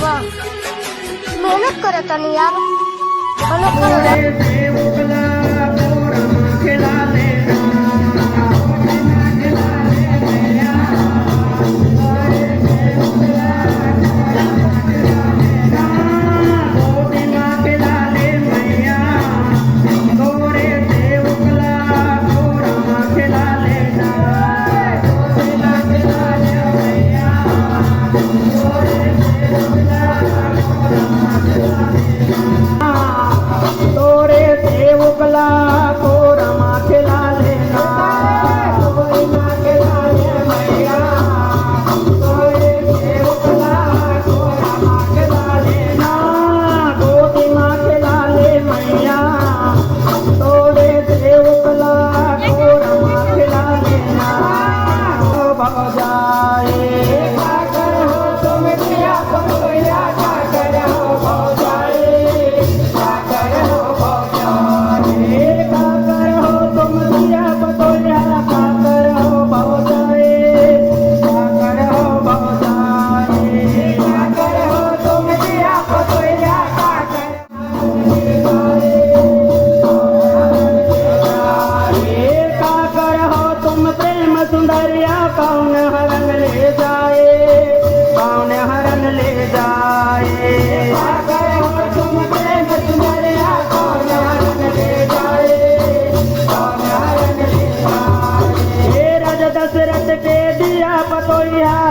हाँ मेहनत करे तनी यार मेहनत करे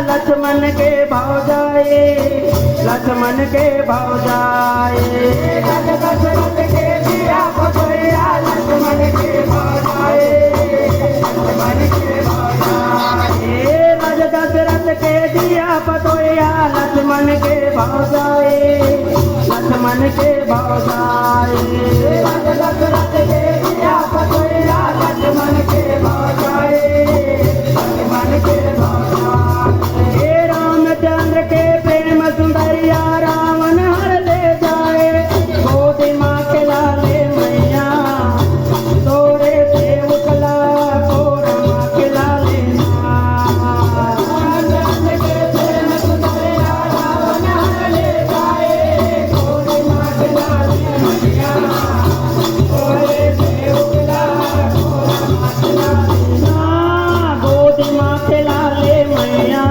लक्ष्मण के भाव जाए लक्ष्मण के भाव जाए दशरथ के दिया पतोया लक्ष्मण के भाव जाए लक्ष्मण के भाव जाए राज दशरथ के दिया पतोया लक्ष्मण के भाव जाए लक्ष्मण के भाव जाए राज दशरथ के दिया पतोया लक्ष्मण के भाव जाए लक्ष्मण के भाव जाए रामचंद्र के प्रेम सुंदरिया रावण हर ले जाए गोदी माँ के लाले मैया तोरे सेवकला को रमा के लाले रामचंद्र के प्रेम सुंदरिया रावण हर ले जाए गोदी माँ के लाले मैया तोरे सेवकला को रमा के लाले गोदी माँ के लाले मैया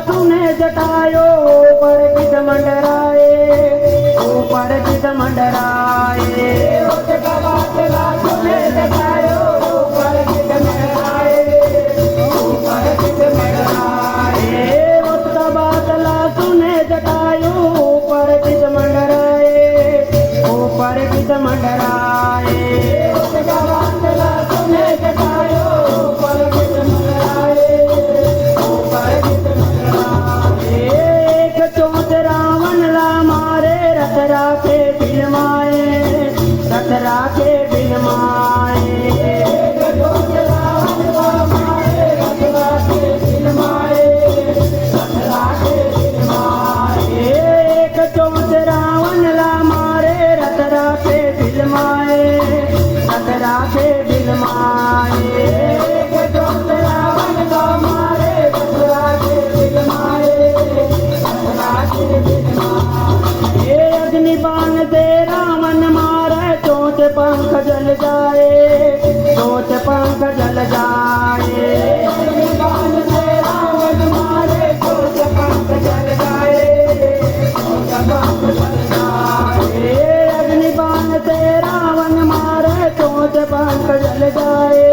सुने जटायो ऊपर किस मंडराए ऊपर किस मंडराए सुने जटायो ऊपर किस मंडराए ऊपर किस मंडराए उसका बादला सुने जटायो ऊपर किस मंडराए ऊपर किस मंडराए उसका बादला सुने जटायो ऊपर किस मंडराए ऊपर किस राखे बिलमाए रथ राखे बिलमाए राखे के बिलमाए जोत रावण को मारे दशहरा के बिलमाए दशहरा के बिलमाए ये अग्निबाण से रावण मारे चोट पंख जल जाए चोट पंख जल जाए अग्निबाण से रावण मारे चोट पंख जल जाए चोट पंख जल जाए अग्निबाण से रावण मारे चोट पंख जल जाए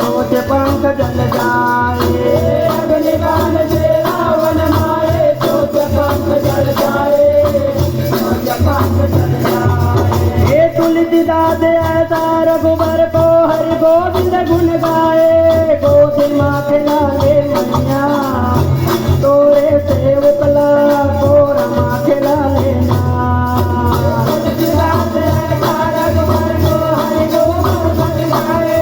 चोट पंख जल जाए अग्निबाण से रावण मारे चोट पंख जल जाए चोट पंख जल जाए ये तुलसीदास ऐसा रघुबर को हरि गोविंद गुण गाए गोदी माँ खिलाए मैया तोरे सेवकला को रमा खिला लेना तुलसीदास ऐसा रघुबर को हरि गोविंद गुण गाए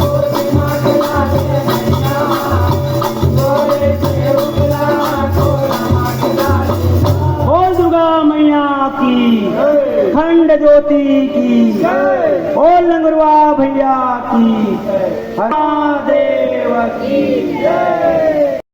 गोदी माँ खिलाए मैया तोरे सेवकला को रमा खिला लेना। बोल दुर्गा मैया की खंड ज्योति की बोल लंगरुआ भैया की महादेव की जय।